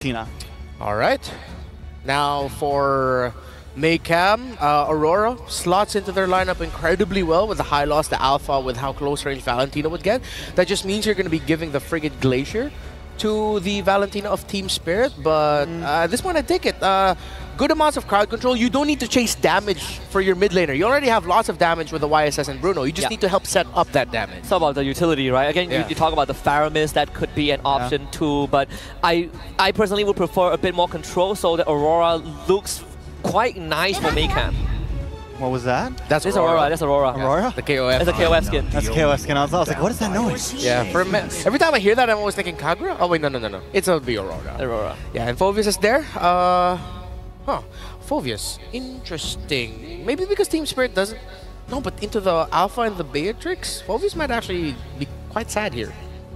Tina. All right. Now for Maycam, Aurora slots into their lineup incredibly well with the high loss to Alpha with how close range Valentina would get. That just means you're going to be giving the Frigate Glacier to the Valentina of Team Spirit, but at this point I take it. Good amounts of crowd control. You don't need to chase damage for your mid laner. You already have lots of damage with the YSS and Bruno. You just need to help set up that damage. It's about the utility, right? Again, you talk about the Faramis, that could be an option too, but I personally would prefer a bit more control so that Aurora looks quite nice for Maycam. What was that? That's Aurora. That's Aurora. Aurora? The KOF. That's a KOF skin. That's KOF skin. I was like, what is that noise? Yeah, for every time I hear that, I'm always thinking Kagura. Oh wait, no. It's the Aurora. Aurora. Yeah, and Phoveus is there. Phoveus. Interesting. Maybe because Team Spirit doesn't... No, but into the Alpha and the Beatrix, Phoveus might actually be quite sad here.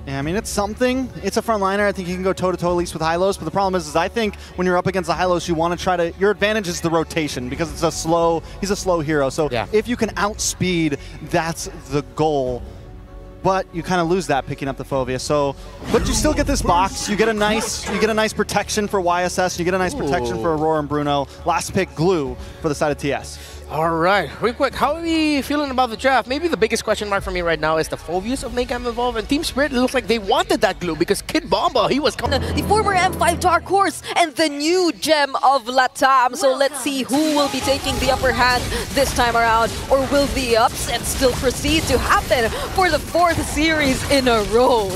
Yeah, I mean, it's something. It's a frontliner. I think you can go toe-to-toe at least with Hylos, but the problem is I think when you're up against the Hylos, you want to try to... Your advantage is the rotation because it's a slow... He's a slow hero, so if you can outspeed, that's the goal. But you kind of lose that picking up the Phoveus. So, but you still get this box. You get a nice protection for YSS. You get a nice protection for Aurora and Bruno. Last pick, Glue for the side of TS. All right, real quick, how are we feeling about the draft? Maybe the biggest question mark for me right now is the Phoveus of Maycam Evolve, and Team Spirit, it looks like they wanted that Glue because Kid Bomba, he was coming. The former M5 Dark Horse and the new gem of Latam. So let's see who will be taking the upper hand this time around, or will the upset still proceed to happen for the 4th series in a row?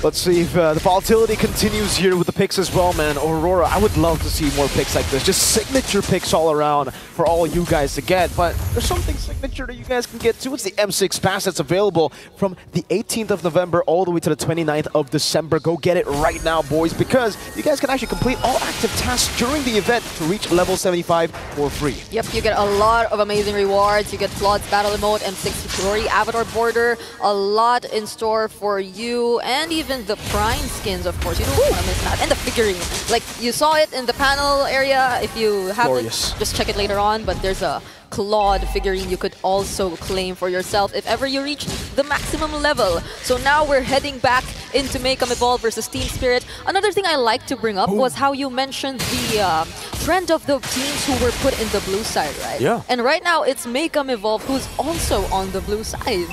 Let's see if the volatility continues here with the picks as well, man. Aurora, I would love to see more picks like this. Just signature picks all around for all you guys to get. But there's something signature that you guys can get too. It's the M6 Pass that's available from the 18th of November all the way to the 29th of December. Go get it right now, boys, because you guys can actually complete all active tasks during the event to reach level 75 for free. Yep, you get a lot of amazing rewards. You get Claude's Battle Emote, M6 Glory Avatar Border, a lot in store for you, and even the Prime skins, of course. You don't want to miss that. And the figurine. Like, you saw it in the panel area. If you haven't, just check it later on. But there's a Claude figurine you could also claim for yourself if ever you reach the maximum level. So now we're heading back into Maycam Evolve versus Team Spirit. Another thing I like to bring up was how you mentioned the trend of the teams who were put in the blue side, right? Yeah. And right now, it's Maycam Evolve who's also on the blue side.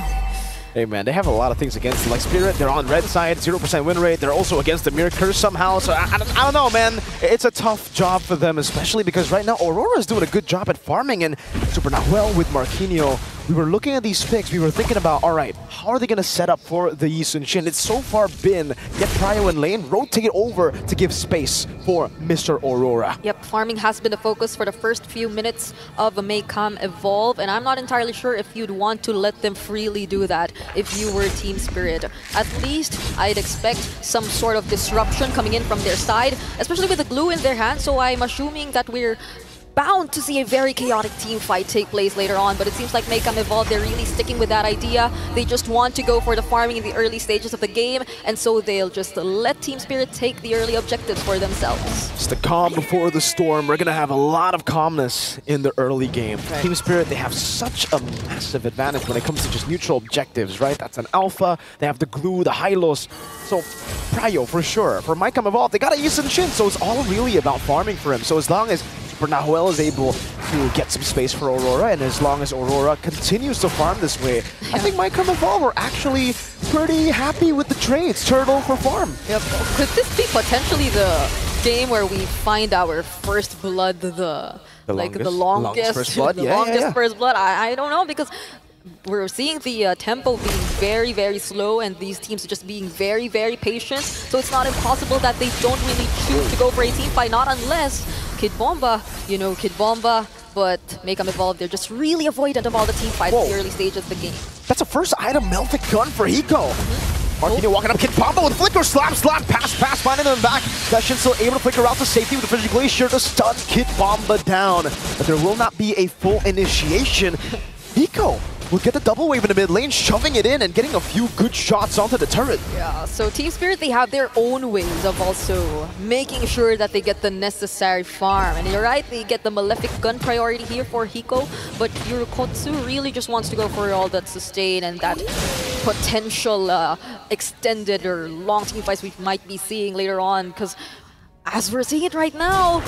Hey man, they have a lot of things against them. Like Spirit, they're on red side, 0% win rate. They're also against the Mirror Curse somehow. So I don't know, man. It's a tough job for them, especially because right now Aurora is doing a good job at farming and super not well with Marquinhos. We were looking at these picks. We were thinking about, all right, how are they going to set up for the Yi Sun-shin? It's so far been get Prio in lane, rotate it over to give space for Mr. Aurora. Yep, farming has been the focus for the first few minutes of Maycam Evolve, and I'm not entirely sure if you'd want to let them freely do that if you were Team Spirit. At least, I'd expect some sort of disruption coming in from their side, especially with the glue in their hand, so I'm assuming that we're bound to see a very chaotic team fight take place later on, but it seems like Maycam Evolve, they're really sticking with that idea. They just want to go for the farming in the early stages of the game, and so they'll just let Team Spirit take the early objectives for themselves. It's the calm before the storm. We're going to have a lot of calmness in the early game. Right. Team Spirit, they have such a massive advantage when it comes to just neutral objectives, right? That's an alpha, they have the glue, the Hylos. So, Prio, for sure. For Maycam Evolve, they got a Yi Sun-shin, so it's all really about farming for him. So as long as Nahuel is able to get some space for Aurora, and as long as Aurora continues to farm this way, I think Maycam Evolve are actually pretty happy with the trades. Turtle for farm. Yep. Could this be potentially the game where we find our first blood, the longest first blood? First blood? I don't know, because we're seeing the tempo being very, very slow, and these teams are just being very, very patient. So it's not impossible that they don't really choose to go for a team fight, not unless Kid Bomba, you know, Kid Bomba, but Maycam Evolve, they're just really avoidant of all the team fights in the early stages of the game. That's a first item melted gun for Hiko. Marquinhos walking up, Kid Bomba with Flicker, slap, pass, finding them back. Session still able to flicker out to safety with the Frigate Glacier to stun Kid Bomba down. But there will not be a full initiation. Hiko will get the double wave in the mid lane, shoving it in and getting a few good shots onto the turret. Yeah, so Team Spirit, they have their own ways of also making sure that they get the necessary farm. And you're right, they get the Malefic Gun priority here for Hiko, but Yurikotsu really just wants to go for all that sustain and that potential extended or long team fights we might be seeing later on, because as we're seeing it right now,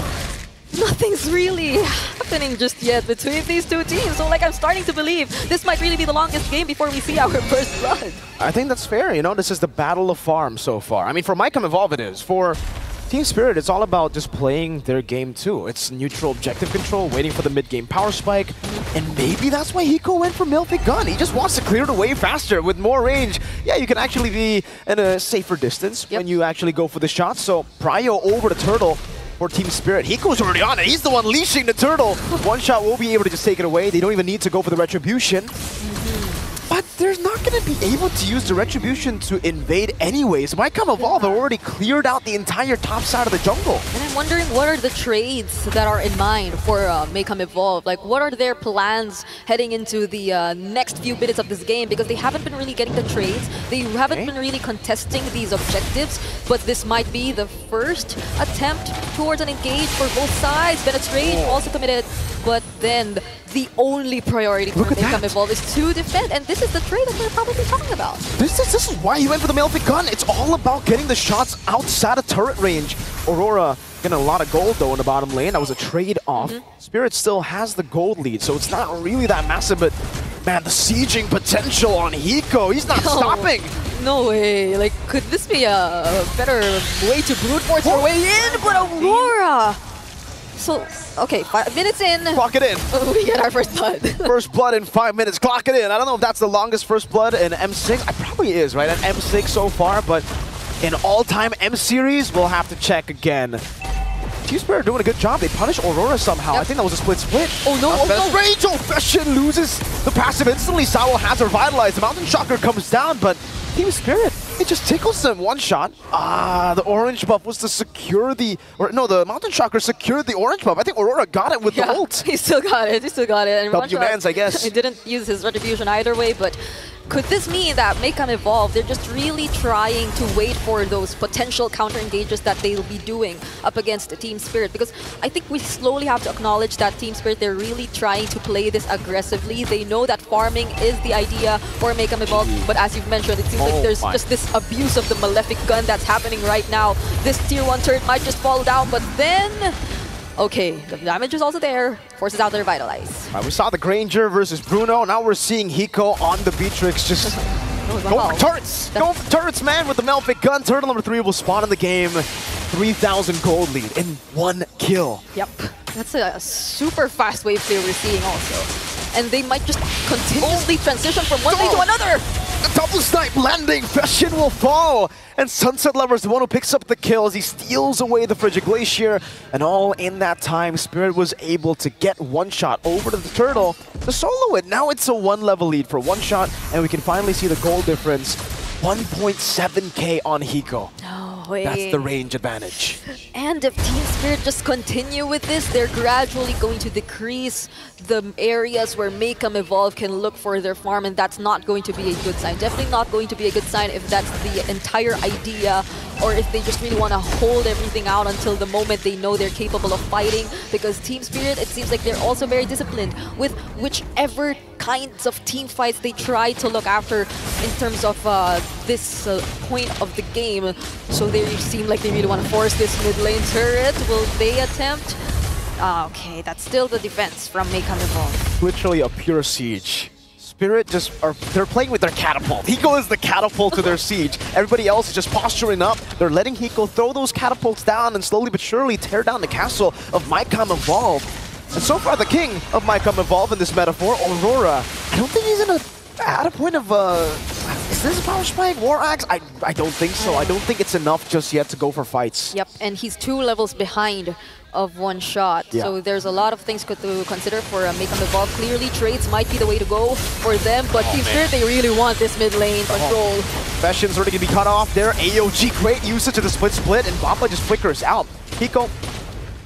nothing's really happening just yet between these two teams. So like, I'm starting to believe this might really be the longest game before we see our first blood. I think that's fair. You know, this is the battle of farm so far. I mean, for Maycam Evolve it is. For Team Spirit, it's all about just playing their game too. It's neutral objective control, waiting for the mid-game power spike, and maybe that's why Hiko went for Melfic Gun. He just wants to clear the way faster with more range. Yeah, you can actually be in a safer distance when you actually go for the shot. So Prio over the Turtle for Team Spirit. Hiko's already on it. He's the one leashing the Turtle. One shot will be able to just take it away. They don't even need to go for the Retribution. But they're not going to be able to use the Retribution to invade anyways. Maycam Evolve have already cleared out the entire top side of the jungle. And I'm wondering, what are the trades that are in mind for Maycam Evolve? Like, what are their plans heading into the next few minutes of this game? Because they haven't been really getting the trades. They haven't been really contesting these objectives. But this might be the first attempt towards an engage for both sides. Bennett's Rage also committed. But then the only priority for Maycam Evolve is to defend, and this is the trade that we're probably talking about. This is why he went for the Melfic Gun. It's all about getting the shots outside of turret range. Aurora getting a lot of gold though in the bottom lane. That was a trade-off. Spirit still has the gold lead, so it's not really that massive, but man, the sieging potential on Hiko, he's not stopping. No way. Like, could this be a better way to brute force our way in? But Aurora! So, okay, 5 minutes in. Clock it in. We get our first blood. First blood in 5 minutes. Clock it in. I don't know if that's the longest first blood in M6. It probably is, right? At M6 so far, but in all-time M series, we'll have to check again. Team Spirit are doing a good job. They punish Aurora somehow. I think that was a split. Oh no, oh no. Rage! Oh, Fashion loses the passive instantly. Sawo has revitalized. The Mountain Shocker comes down, but Team Spirit, it just tickles them. One shot. Ah, the orange buff was to secure the... the Mountain Shocker secured the orange buff. I think Aurora got it with the ult. He still got it. And W-Mans, I guess. He didn't use his Retribution either way, but could this mean that Maycam Evolve, they're just really trying to wait for those potential counter engages that they'll be doing up against Team Spirit? Because I think we slowly have to acknowledge that Team Spirit, they're really trying to play this aggressively. They know that farming is the idea for Maycam Evolve, but as you've mentioned, it seems like there's just this abuse of the Malefic Gun that's happening right now. This tier 1 turret might just fall down, but then... Okay, the damage is also there. Forces out the Revitalize. We saw the Granger versus Bruno. Now we're seeing Hiko on the Beatrix just go for turrets. Go for turrets, man, with the Melfic Gun. Turtle number 3 will spawn in the game. 3,000 gold lead in 1 kill. Yep. That's a super fast wave clear we're seeing also. And they might just continuously transition from one thing to another. A double snipe landing. Fashion will fall. And Sunset Lover is the one who picks up the kill as he steals away the Frigid Glacier. And all in that time, Spirit was able to get one shot over to the Turtle to solo it. Now it's a 1-level lead for one shot, and we can finally see the goal difference. 1.7k on Hiko. No way. That's the range advantage. And if Team Spirit just continue with this, they're gradually going to decrease the areas where Maycam Evolve can look for their farm, and that's not going to be a good sign. Definitely not going to be a good sign if that's the entire idea, or if they just really want to hold everything out until the moment they know they're capable of fighting. Because Team Spirit, it seems like they're also very disciplined with whichever kinds of team fights they try to look after in terms of this point of the game. So they seem like they really want to force this mid lane turret. Will they attempt? Okay, that's still the defense from Maycam Evolve. Literally a pure siege. Spirit they're playing with their catapult. Hiko is the catapult to their siege. Everybody else is just posturing up. They're letting Hiko throw those catapults down and slowly but surely tear down the castle of Maycam Evolve. And so far, the king of Maycam Evolve in this metaphor, Aurora, I don't think he's at a point of is this a power spike? War Axe? I don't think so. I don't think it's enough just yet to go for fights. Yep, and he's 2 levels behind of one shot. Yeah. So there's a lot of things to consider for Maycam Evolve. Clearly, trades might be the way to go for them, but Team Spirit, they really want this mid lane control. Fashions already going to be cut off there. AOG, great usage of the split, and Bamba just flickers out. Hiko,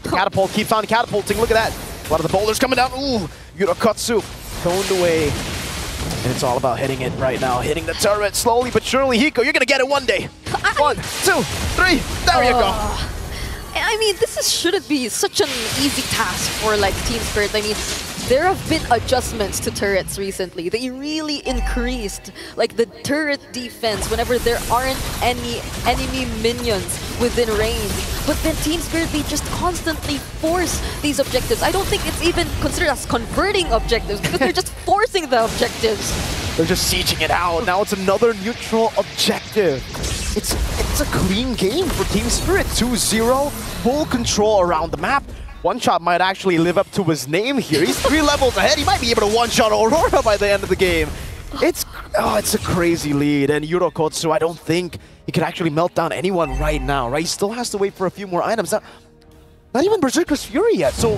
catapult, keeps on catapulting. Look at that. A lot of the boulders coming down. Ooh, Yurokatsu toned away. And it's all about hitting it right now. Hitting the turret slowly but surely. Hiko, you're going to get it one day. 1, 2, 3. There you go. I mean, shouldn't be such an easy task for like Team Spirit. I mean, there have been adjustments to turrets recently. They really increased like the turret defense whenever there aren't any enemy minions within range. But then Team Spirit, they just constantly force these objectives. I don't think it's even considered as converting objectives because they're just forcing the objectives. They're just sieging it out. Now it's another neutral objective. It's a clean game for Team Spirit. 2-0, full control around the map. One Shot might actually live up to his name here. He's 3 levels ahead. He might be able to one-shot Aurora by the end of the game. It's a crazy lead. And Yurokotsu, I don't think he can actually melt down anyone right now, right? He still has to wait for a few more items. Not even Berserker's Fury yet. So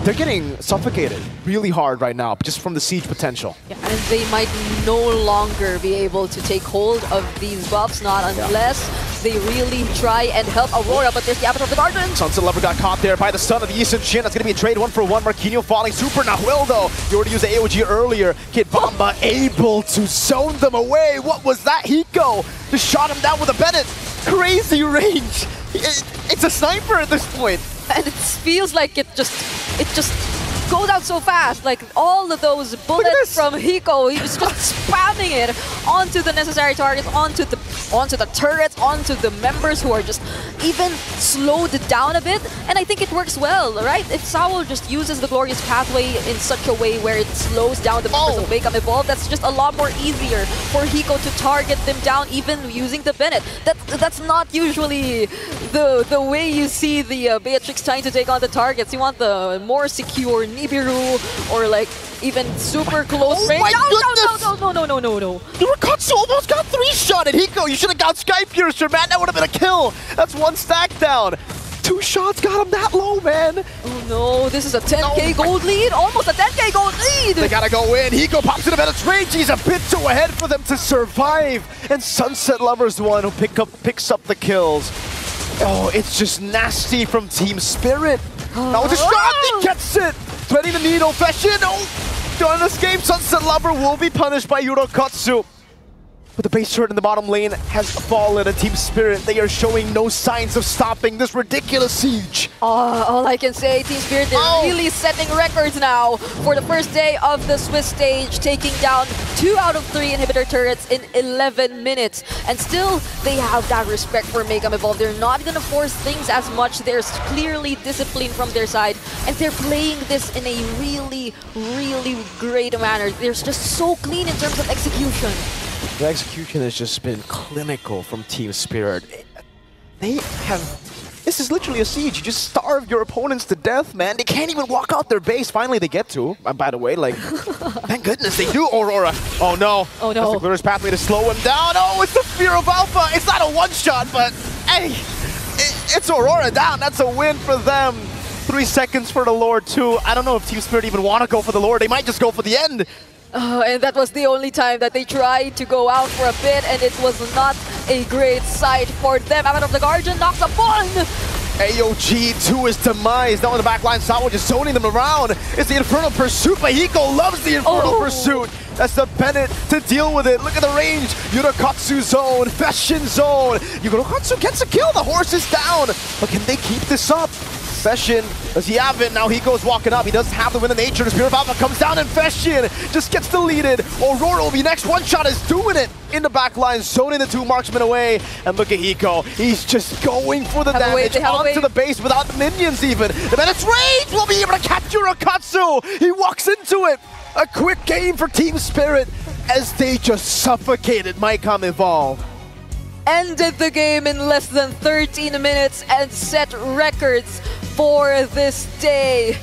they're getting suffocated really hard right now, just from the siege potential. Yeah, and they might no longer be able to take hold of these buffs, not unless they really try and help Aurora, but there's the Avatar of the Garden. Sunset Lover got caught there by the Son of the Eastern Shin. That's going to be a trade 1-for-1. Marquinhos falling super Nahuel though. You already used the AOG earlier. Kid Bomba able to zone them away. What was that? Hiko just shot him down with a Bennett. Crazy range. It's a sniper at this point. And it feels like it just goes out so fast. Like all of those bullets from Hiko, he was just spamming it onto the necessary targets, onto the turrets, onto the members who are just even slowed down a bit. And I think it works well, right? If Sao just uses the Glorious Pathway in such a way where it slows down the members of Maycam Evolve, that's just a lot more easier for Hiko to target them down, even using the Bennett. That's not usually the way you see the Beatrix trying to take on the targets. You want the more secure Nibiru or like even super close range. No. Yurokotsu almost got 3-shotted. Hiko, you should have got Sky Piercer, man. That would have been a kill. That's 1 stack down. 2 shots got him that low, man. Oh no, this is a 10k gold lead. Almost a 10k gold lead. They gotta go in. Hiko pops into Bennett's range. He's a bit too ahead for them to survive. And Sunset Lover's the one who picks up the kills. Oh, it's just nasty from Team Spirit. Now with the shot, he gets it. Threading the needle, Fashion. Oh, don't escape. Sunset Lover will be punished by Yurokotsu. But the base turret in the bottom lane has fallen, and Team Spirit, they are showing no signs of stopping this ridiculous siege. All I can say, Team Spirit, they're really setting records now for the first day of the Swiss stage, taking down 2 out of 3 inhibitor turrets in 11 minutes. And still, they have that respect for Maycam Evolve. They're not going to force things as much. There's clearly discipline from their side, and they're playing this in a really, really great manner. They're just so clean in terms of execution. The execution has just been clinical from Team Spirit. They have... This is literally a siege. You just starve your opponents to death, man. They can't even walk out their base. Finally, they get to. By the way, like, thank goodness they do, Aurora. Oh, no. Oh, no. That's the Glorious Pathway to slow him down. Oh, it's the Fear of Alpha. It's not a one-shot, but, hey, it's Aurora down. That's a win for them. 3 seconds for the Lord, too. I don't know if Team Spirit even want to go for the Lord. They might just go for the end. And that was the only time that they tried to go out for a bit, and it was not a great sight for them. Out of the Guardian knocks upon AOG to his demise. Now in the back line, Sawa just zoning them around. It's the Infernal Pursuit, but Hiko loves the Infernal Pursuit. That's the Bennett to deal with it. Look at the range. Yurokotsu zone, Fashion zone. Yurokotsu gets a kill. The horse is down. But can they keep this up? Fashion, does he have it? Now Hiko's walking up. He doesn't have the win of nature. The Spirit of Alpha comes down and Fashion just gets deleted. Aurora will be next. One Shot is doing it in the back line, zoning the 2 marksmen away. And look at Hiko. He's just going for the damage onto the base without the minions even. The Bennett's range will be able to catch Yurokotsu. He walks into it. A quick game for Team Spirit as they just suffocated Maycam Evolve. ended the game in less than 13 minutes and set records for this day.